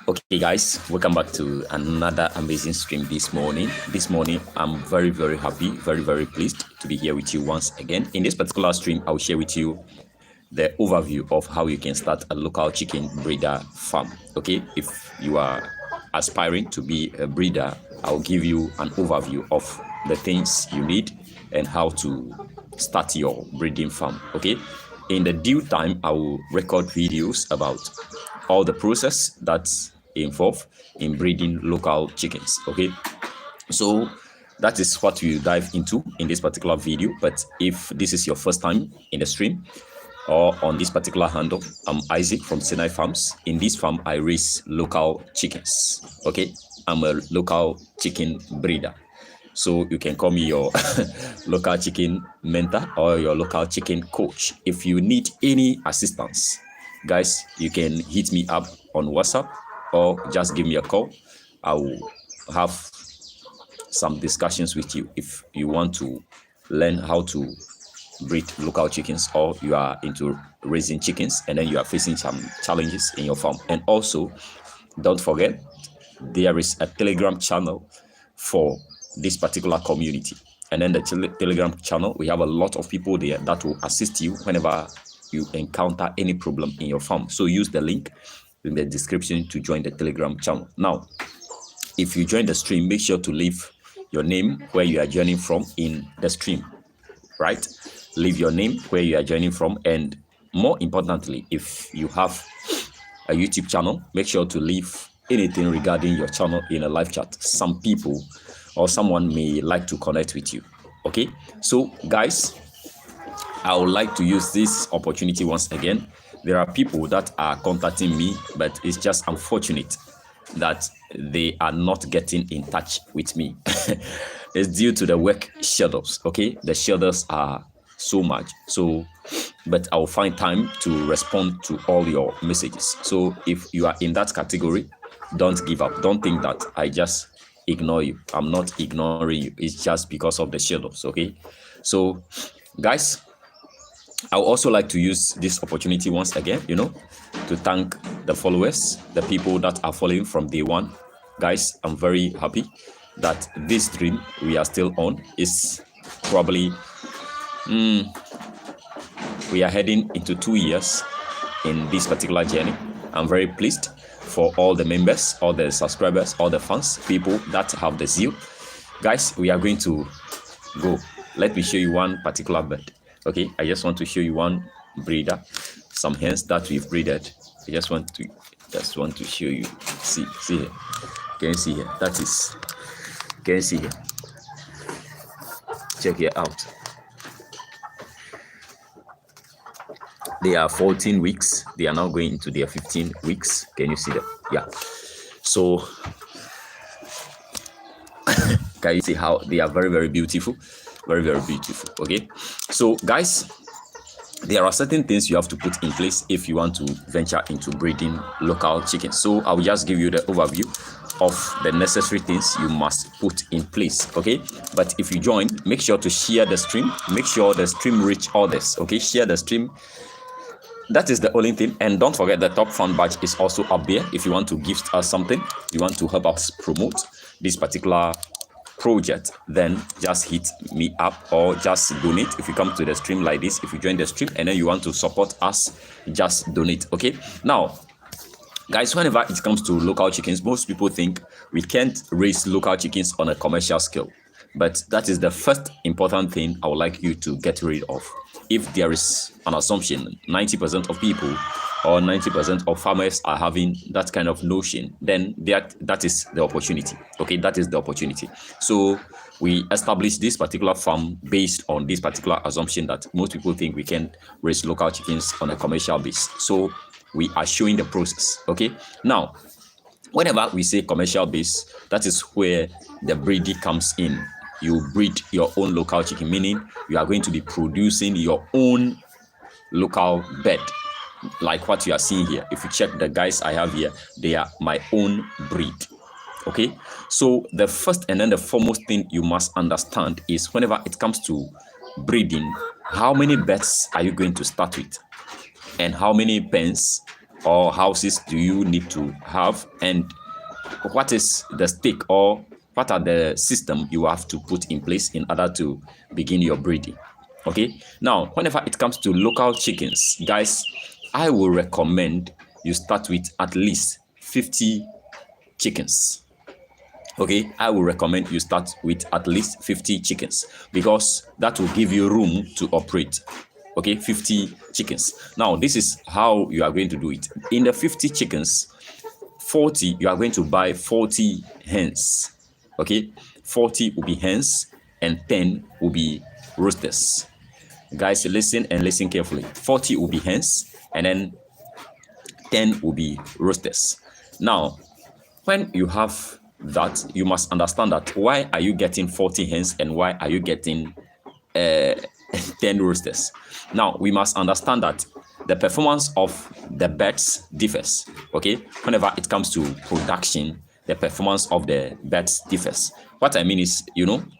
Okay, guys, welcome back to another amazing stream this morning. This morning, I'm very happy, very pleased to be here with you once again. In this particular stream, I'll share with you the overview of how you can start a local chicken breeder farm. Okay, if you are aspiring to be a breeder, I'll give you an overview of the things you need and how to start your breeding farm. Okay, in the due time, I will record videos about all the process that's involved in breeding local chickens. Okay, so that is what we dive into in this particular video. But if this is your first time in the stream or on this particular handle, I'm Isaac from Sinai Farms. In this farm, I raise local chickens. Okay, I'm a local chicken breeder, so you can call me your local chicken mentor or your local chicken coach. If you need any assistance, guys, you can hit me up on WhatsApp or just give me a call. I will have some discussions with you if you want to learn how to breed local chickens, or you are into raising chickens and then you are facing some challenges in your farm. And also, don't forget, there is a Telegram channel for this particular community. And then the Telegram channel, we have a lot of people there that will assist you whenever you encounter any problem in your farm. So use the link in the description to join the Telegram channel. Now, if you join the stream, make sure to leave your name where you are joining from in the stream, right? Leave your name where you are joining from. And more importantly, if you have a YouTube channel, make sure to leave anything regarding your channel in a live chat. Some people or someone may like to connect with you. Okay, so guys, I would like to use this opportunity once again. There are people that are contacting me, but it's just unfortunate that they are not getting in touch with me. It's due to the work schedules. Okay, the schedules are so much. So, but I'll find time to respond to all your messages. So if you are in that category, don't give up. Don't think that I just ignore you. I'm not ignoring you. It's just because of the schedules. Okay, so guys, I would also like to use this opportunity once again, to thank the followers, the people that are following from day one. Guys, I'm very happy that this stream we are still on is probably, we are heading into 2 years in this particular journey. I'm very pleased for all the members, all the subscribers, all the fans, people that have the zeal. Guys, we are going to go. Let me show you one particular bird. Okay, I just want to show you one breeder, some hens that we've breeded. I just want to show you. See here. Can you see here? That is. Can you see here? Check it out. They are 14 weeks. They are now going into their 15 weeks. Can you see that? Yeah. So can you see how they are very beautiful? Very beautiful. Okay, so guys, there are certain things you have to put in place if you want to venture into breeding local chickens. So I will just give you the overview of the necessary things you must put in place. Okay, but if you join, make sure to share the stream. Make sure the stream reach others. Okay, share the stream. That is the only thing. And don't forget the top fan badge is also up there. If you want to gift us something, you want to help us promote this particular project, then just hit me up or just donate. If you come to the stream like this, if you join the stream and then you want to support us, just donate. Okay, now guys, whenever it comes to local chickens, most people think we can't raise local chickens on a commercial scale, but that is the first important thing I would like you to get rid of. If there is an assumption 90% of people or 90% of farmers are having that kind of notion, then that is the opportunity. Okay, that is the opportunity. So we established this particular farm based on this particular assumption that most people think we can raise local chickens on a commercial base. So we are showing the process. Okay, now whenever we say commercial base, that is where the breeding comes in. You breed your own local chicken, meaning you are going to be producing your own local bird, like what you are seeing here. If you check the guys I have here, they are my own breed. Okay, so the first and then the foremost thing you must understand is whenever it comes to breeding, how many birds are you going to start with, and how many pens or houses do you need to have, and what is the stake, or what are the system you have to put in place in order to begin your breeding. Okay, now whenever it comes to local chickens, guys, I will recommend you start with at least 50 chickens. Okay, I will recommend you start with at least 50 chickens, because that will give you room to operate. Okay, 50 chickens. Now this is how you are going to do it. In the 50 chickens, 40 you are going to buy 40 hens. Okay, 40 will be hens and 10 will be roosters. Guys, listen and listen carefully. 40 will be hens and then 10 will be roosters. Now when you have that, you must understand that why are you getting 40 hens and why are you getting 10 roosters. Now we must understand that the performance of the birds differs. Okay, whenever it comes to production, the performance of the birds differs. What I mean is,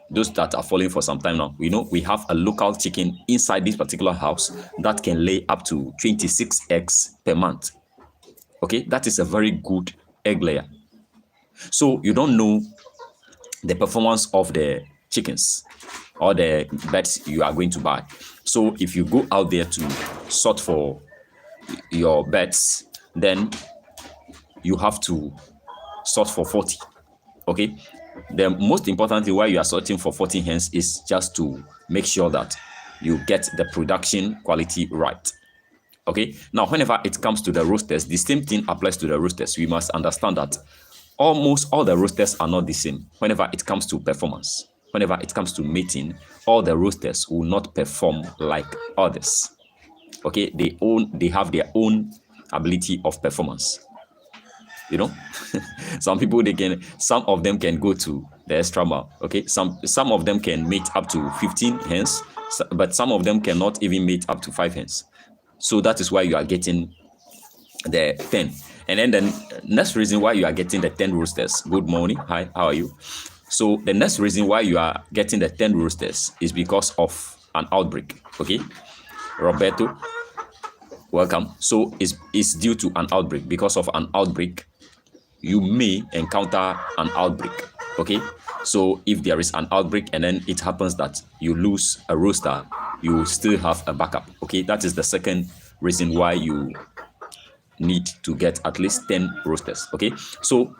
those that are following for some time now, we have a local chicken inside this particular house that can lay up to 26 eggs per month. Okay, that is a very good egg layer. So you don't know the performance of the chickens or the birds you are going to buy. So if you go out there to sort for your birds, then you have to sort for 40. Okay, the most important thing why you are sorting for 40 hens is just to make sure that you get the production quality right. Okay, now whenever it comes to the roosters, the same thing applies to the roosters. We must understand that almost all the roosters are not the same whenever it comes to performance. Whenever it comes to mating, all the roosters will not perform like others. Okay, they have their own ability of performance. Some people, some of them can go to the extra mile. Okay, some of them can mate up to 15 hens, but some of them cannot even mate up to 5 hens. So that is why you are getting the 10. And then the next reason why you are getting the 10 roosters. Good morning. Hi, how are you? So the next reason why you are getting the 10 roosters is because of an outbreak. Okay, Roberto, welcome. So it's due to an outbreak. Because of an outbreak, you may encounter an outbreak. Okay, so if there is an outbreak and then it happens that you lose a rooster, you will still have a backup. Okay, that is the second reason why you need to get at least 10 roosters. Okay, so,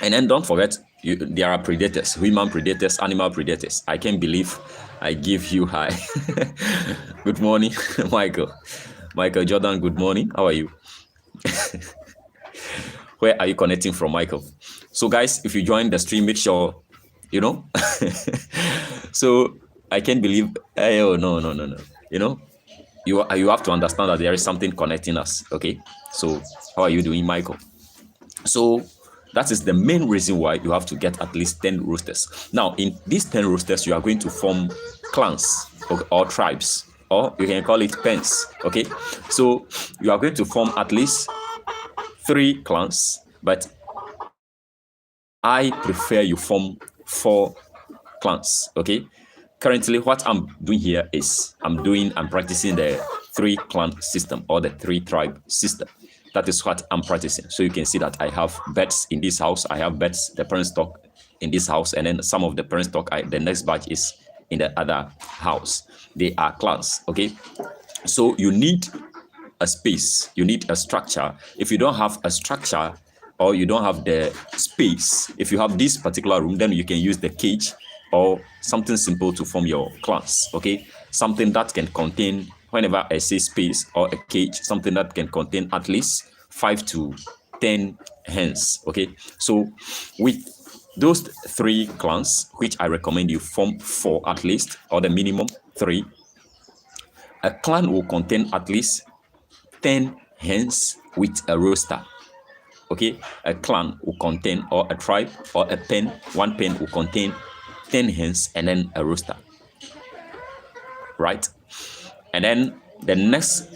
and then don't forget, there are predators, human predators, animal predators. I can't believe I give you high. Good morning, Michael Jordan, good morning. How are you? Where are you connecting from, Michael? So guys, if you join the stream, make sure, so I can't believe, oh, no. You have to understand that there is something connecting us. Okay, so how are you doing, Michael? So that is the main reason why you have to get at least 10 roosters. Now in these 10 roosters, you are going to form clans or tribes, or you can call it pens. Okay, so you are going to form at least 3 clans, but I prefer you form 4 clans. Okay, currently what I'm doing here is I'm practicing the 3 clan system or the 3 tribe system. That is what I'm practicing. So you can see that I have birds in this house. I have birds, the parent stock in this house, and then some of the parent stock, the next batch is in the other house. They are clans. Okay, so you need a space, you need a structure. If you don't have a structure or you don't have the space, if you have this particular room, then you can use the cage or something simple to form your clans. Okay, something that can contain, whenever I say space or a cage, something that can contain at least 5 to 10 hens. Okay, so with those 3 clans, which I recommend you form 4 at least, or the minimum 3, a clan will contain at least 10 hens with a rooster. Okay, a clan will contain, or a tribe or a pen, one pen will contain 10 hens and then a rooster, right? And then the next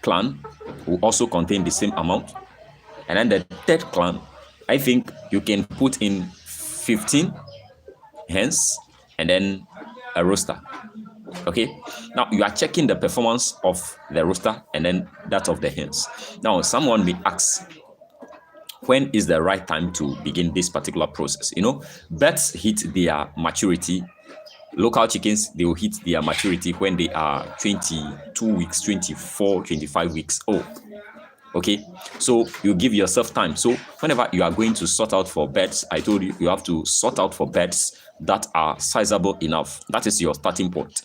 clan will also contain the same amount, and then the third clan, I think you can put in 15 hens and then a rooster. Okay, now you are checking the performance of the rooster and then that of the hens. Now someone may ask, when is the right time to begin this particular process? Birds hit their maturity. Local chickens, they will hit their maturity when they are 22 weeks, 24, 25 weeks old. Okay, so you give yourself time. So whenever you are going to sort out for birds, I told you, you have to sort out for birds that are sizable enough. That is your starting point.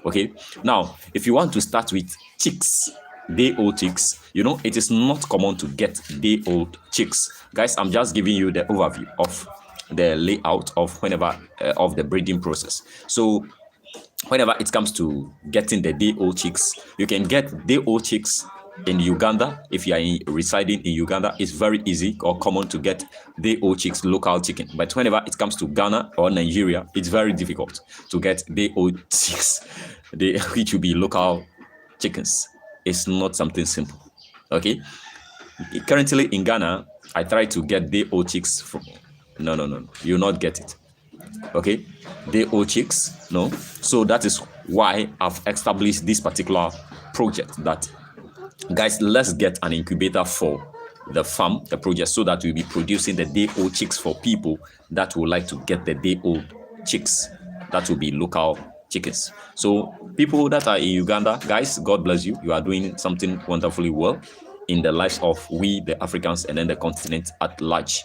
Okay, now if you want to start with chicks, day-old chicks, it is not common to get day-old chicks. Guys, I'm just giving you the overview of the layout of of the breeding process. So whenever it comes to getting the day-old chicks, you can get day-old chicks in Uganda. If you are residing in Uganda, it's very easy or common to get day-old chicks, local chicken. But whenever it comes to Ghana or Nigeria, it's very difficult to get day-old chicks, which will be local chickens. It's not something simple. Okay. Currently in Ghana, I try to get day-old chicks from. No. You'll not get it. Okay, day-old chicks, no. So that is why I've established this particular project that, guys, let's get an incubator for the farm, the project, so that we'll be producing the day-old chicks for people that would like to get the day-old chicks. That will be local chickens. So people that are in Uganda, guys, God bless you. You are doing something wonderfully well in the lives of we, the Africans, and then the continent at large.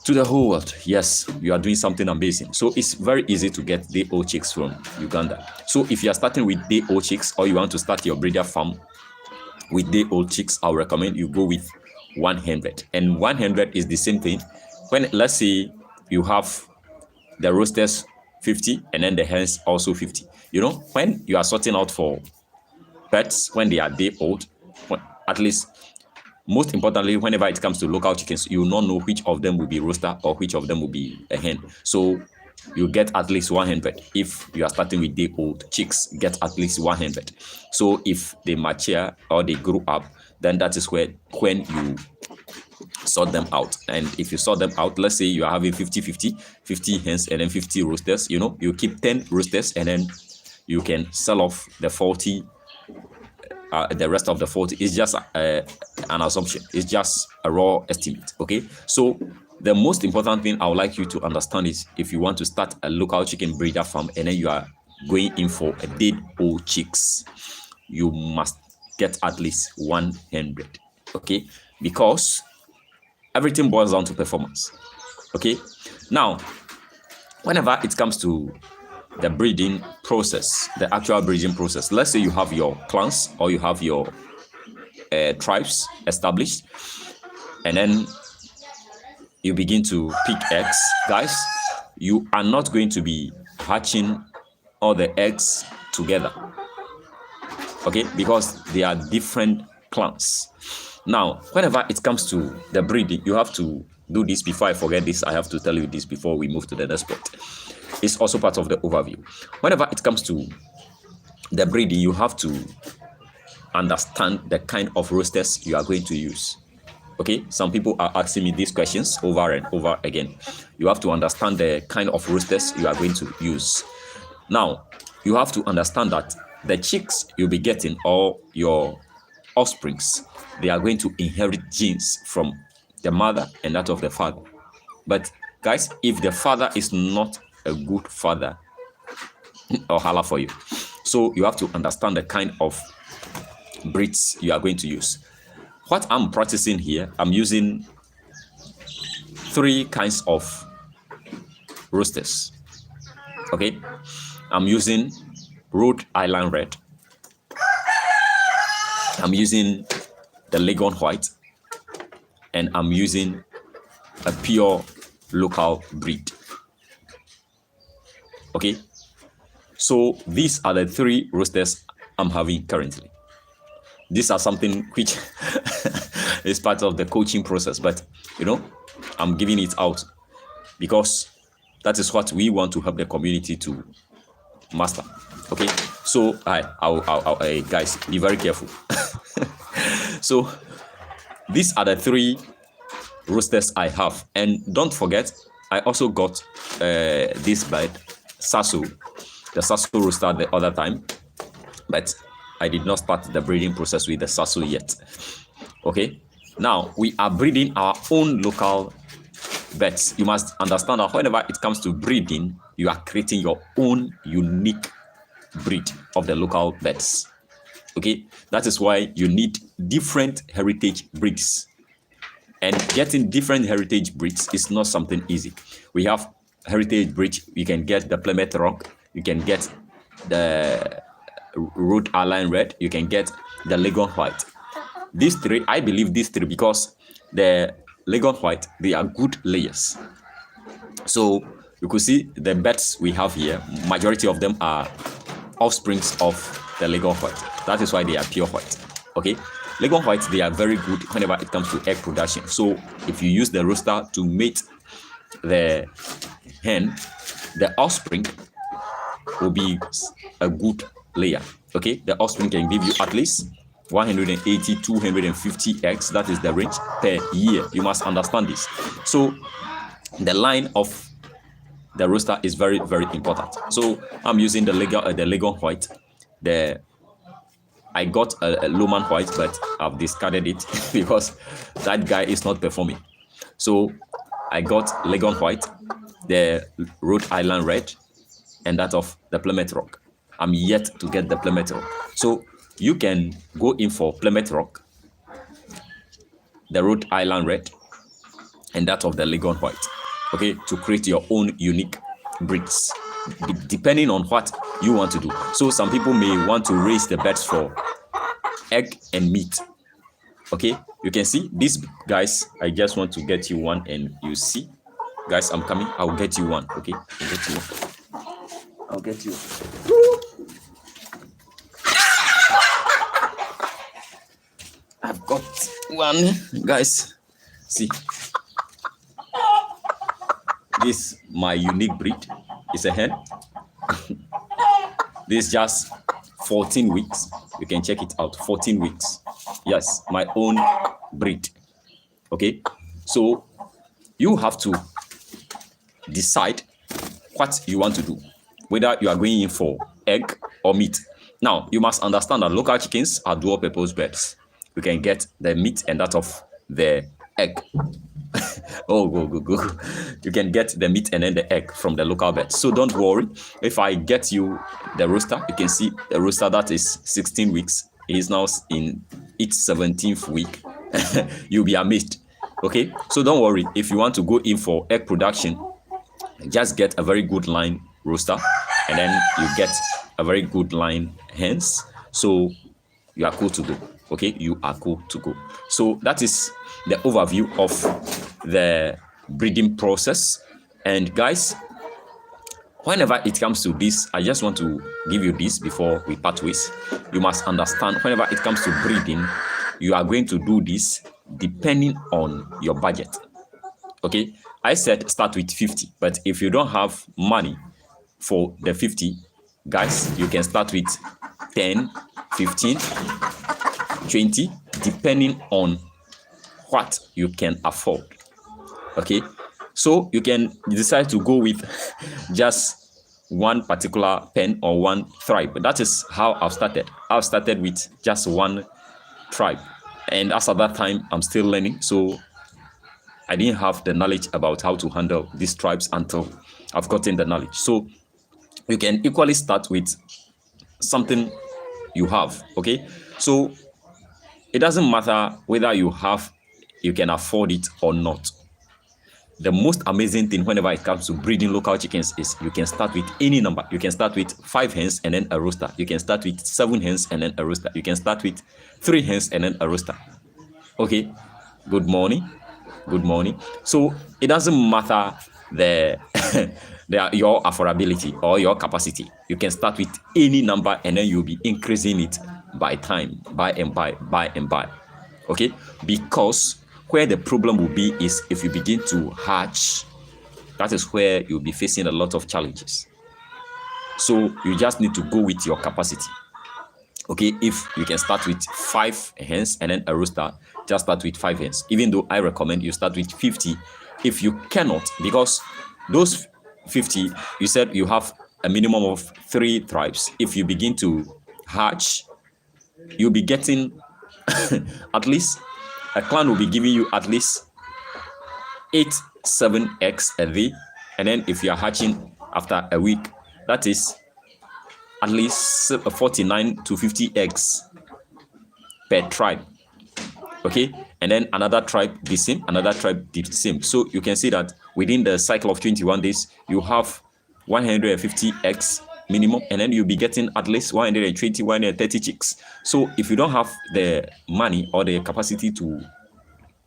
To the whole world, yes, you are doing something amazing. So it's very easy to get day-old chicks from Uganda. So if you are starting with day-old chicks, or you want to start your breeder farm with day-old chicks, I'll recommend you go with 100. And 100 is the same thing. When, let's say, you have the roosters 50 and then the hens also 50. When you are sorting out for pets, when they are day-old, at least, most importantly, whenever it comes to local chickens, you will not know which of them will be rooster or which of them will be a hen. So you get at least 100. If you are starting with day-old chicks, get at least 100. So if they mature or they grow up, then that is when you sort them out. And if you sort them out, let's say you are having 50-50, 50 hens and then 50 roosters, you keep 10 roosters and then you can sell off the 40. The rest of the 40 is just an assumption. It's just a raw estimate. Okay, so the most important thing I would like you to understand is, if you want to start a local chicken breeder farm and then you are going in for a day-old chicks, you must get at least 100. Okay, because everything boils down to performance. Okay, now whenever it comes to the breeding process, the actual breeding process, let's say you have your clans or you have your tribes established, and then you begin to pick eggs. Guys, you are not going to be hatching all the eggs together, okay, because they are different clans. Now whenever it comes to the breeding, you have to do this. Before I forget this, I have to tell you this before we move to the next part. It's also part of the overview. Whenever it comes to the breeding, you have to understand the kind of roosters you are going to use. Okay, some people are asking me these questions over and over again. You have to understand the kind of roosters you are going to use. Now, you have to understand that the chicks you'll be getting, or your offsprings, they are going to inherit genes from the mother and that of the father. But guys, if the father is not a good father, or holla for you. So you have to understand the kind of breeds you are going to use. What I'm practicing here, I'm using 3 kinds of roosters. Okay, I'm using Rhode Island Red, I'm using the Leghorn White, and I'm using a pure local breed. Okay, so these are the 3 roosters I'm having currently. These are something which is part of the coaching process, but I'm giving it out because that is what we want to help the community to master. Okay, so I'll guys, be very careful. So these are the 3 roosters I have, and don't forget, I also got this bird, Sasso. the Sasso rooster the other time, but I did not start the breeding process with the Sasso yet. Okay, now we are breeding our own local birds. You must understand that whenever it comes to breeding, you are creating your own unique breed of the local birds. Okay, that is why you need different heritage breeds. And getting different heritage breeds is not something easy. We have heritage breed. You can get the Plymouth Rock. You can get the Rhode Island Red. You can get the Leghorn White. These three, I believe these three, because the Leghorn White, they are good layers. So you could see the birds we have here, majority of them are offsprings of the Leghorn White. That is why they are pure white. Okay, Leghorn Whites, they are very good whenever it comes to egg production. So if you use the rooster to mate the hen, the offspring will be a good layer. Okay, the offspring can give you at least 180, 250 eggs. That is the range per year. You must understand this. So the line of the rooster is very, very important. So I'm using the Leghorn White. I got a Lohman White, but I've discarded it because that guy is not performing. So I got Leghorn White, the Rhode Island Red, and that of the Plymouth Rock. I'm yet to get the Plymouth Rock. So you can go in for Plymouth Rock, the Rhode Island Red, and that of the Leghorn White, okay, to create your own unique breeds, depending on what you want to do. So some people may want to raise the birds for egg and meat. Okay, you can see these guys. I just want to get you one, and you see, guys, I'm coming. I'll get you one. Okay, I'll get you one. I'll get you. I've got one, guys. See, this my unique breed. It's a hen. This is just 14 weeks. You can check it out. 14 weeks. Yes, my own breed. Okay, so you have to decide what you want to do, whether you are going in for egg or meat. Now, you must understand that local chickens are dual purpose birds. You can get the meat and that of the egg. Oh, go. You can get the meat and then the egg from the local bird. So don't worry. If I get you the rooster, you can see the rooster that is 16 weeks. He is now in its 17th week. You'll be amazed. Okay, so don't worry. If you want to go in for egg production, just get a very good line rooster, and then you get a very good line hens. So you are cool to go. Okay, you are cool to go. So that is the overview of the breeding process. And guys, whenever it comes to this, I just want to give you this before we part ways. You must understand, whenever it comes to breeding, you are going to do this depending on your budget. Okay, I said start with 50, but if you don't have money for the 50, guys, you can start with 10, 15, 20, depending on what you can afford. Okay, so you can decide to go with just one particular pen or one tribe. That is how I've started. I've started with just one tribe, and as at that time I'm still learning, so I didn't have the knowledge about how to handle these tribes until I've gotten the knowledge. So you can equally start with something you have. Okay, so it doesn't matter whether you can afford it or not. The most amazing thing whenever it comes to breeding local chickens is you can start with any number. You can start with 5 hens and then a rooster. You can start with 7 hens and then a rooster. You can start with 3 hens and then a rooster. Okay, good morning. So it doesn't matter your affordability or your capacity. You can start with any number and then you'll be increasing it by time, by and by. Okay, because where the problem will be is if you begin to hatch, that is where you'll be facing a lot of challenges. So you just need to go with your capacity. Okay, if you can start with 5 hens and then a rooster, just start with 5 hens. Even though I recommend you start with 50 if you cannot, because those 50, you said you have a minimum of 3 tribes. If you begin to hatch, you'll be getting at least, a clan will be giving you at least 7 eggs a day. And then if you are hatching after a week, that is at least 49 to 50 eggs per tribe. Okay, and then another tribe the same, another tribe the same. So you can see that within the cycle of 21 days, you have 150 eggs minimum, and then you'll be getting at least 120, 130 chicks. So if you don't have the money or the capacity to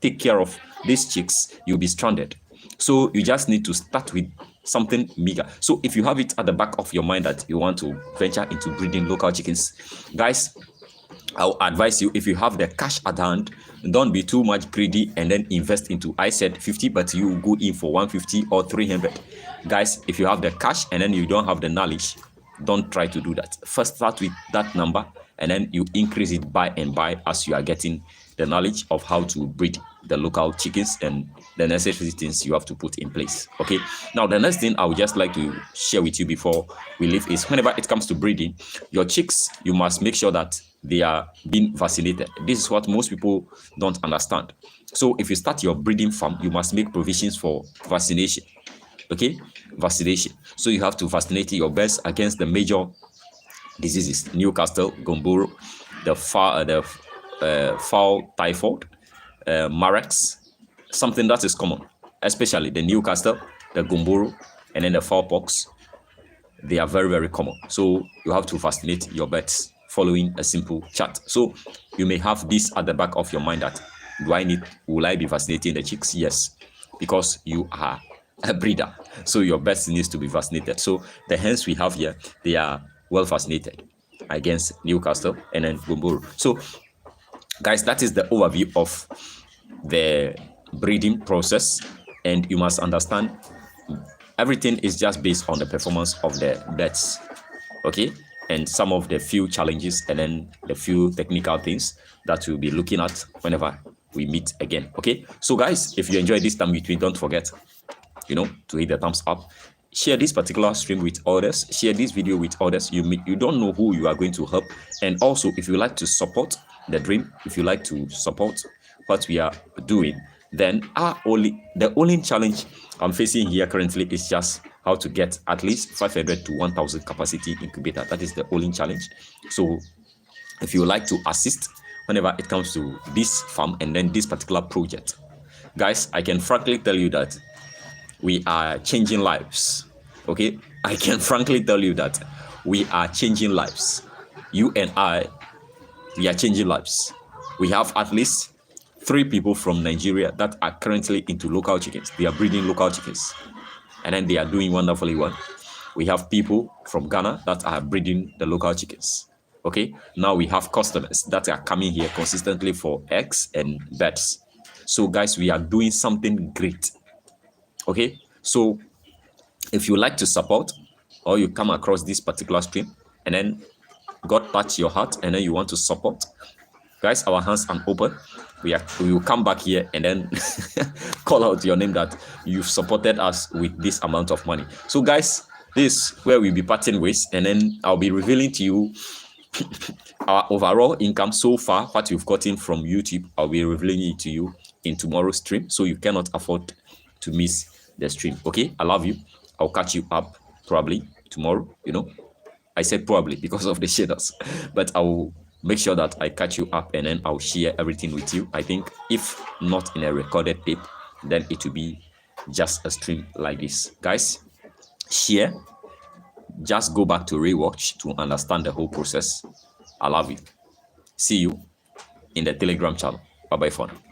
take care of these chicks, you'll be stranded. So you just need to start with something bigger. So if you have it at the back of your mind that you want to venture into breeding local chickens, guys, I'll advise you, if you have the cash at hand, don't be too much greedy and then invest into, I said 50, but you go in for 150 or 300. Guys, if you have the cash and then you don't have the knowledge, don't try to do that. First start with that number and then you increase it by and by as you are getting the knowledge of how to breed the local chickens and the necessary things you have to put in place. Okay, now the next thing I would just like to share with you before we leave is, whenever it comes to breeding your chicks, you must make sure that they are being vaccinated. This is what most people don't understand. So if you start your breeding farm, you must make provisions for vaccination. Okay, vaccination. So you have to vaccinate your birds against the major diseases: Newcastle, Gumboro, the fowl typhoid, Marex, something that is common, especially the Newcastle, the Gumboro, and then the fowl pox. They are very, very common. So you have to vaccinate your birds following a simple chart. So you may have this at the back of your mind that, will I be vaccinating the chicks? Yes, because you are a breeder. So your birds needs to be vaccinated. So the hens we have here, they are well vaccinated against Newcastle and then Gumboro. So guys, that is the overview of the breeding process, and you must understand everything is just based on the performance of the birds. Okay, and some of the few challenges and then the few technical things that we'll be looking at whenever we meet again. Okay, so guys, if you enjoyed this time with me, don't forget to hit the thumbs up, share this particular stream with others, share this video with others. You don't know who you are going to help. And also, if you like to support the dream, if you like to support what we are doing, then the only challenge I'm facing here currently is just how to get at least 500 to 1000 capacity incubator. That is the only challenge. So if you like to assist whenever it comes to this farm and then this particular project, guys, I can frankly tell you that we are changing lives. Okay, I can frankly tell you that we are changing lives. You and I, we are changing lives. We have at least 3 people from Nigeria that are currently into local chickens. They are breeding local chickens, and then they are doing wonderfully well. We have people from Ghana that are breeding the local chickens. Okay, now we have customers that are coming here consistently for eggs and birds. So guys, we are doing something great. Okay, so if you like to support, or you come across this particular stream and then God touch your heart and then you want to support, guys, our hands are open. We will come back here and then call out your name that you've supported us with this amount of money. So guys, this is where we'll be parting ways, and then I'll be revealing to you our overall income so far, what you've gotten from YouTube. I'll be revealing it to you in tomorrow's stream, so you cannot afford to miss the stream. Okay, I love you. I'll catch you up probably tomorrow. I said probably because of the shaders, but I will make sure that I catch you up and then I'll share everything with you. I think if not in a recorded tape, then it will be just a stream like this. Guys, share, just go back to rewatch to understand the whole process. I love you. See you in the Telegram channel. Bye bye for now.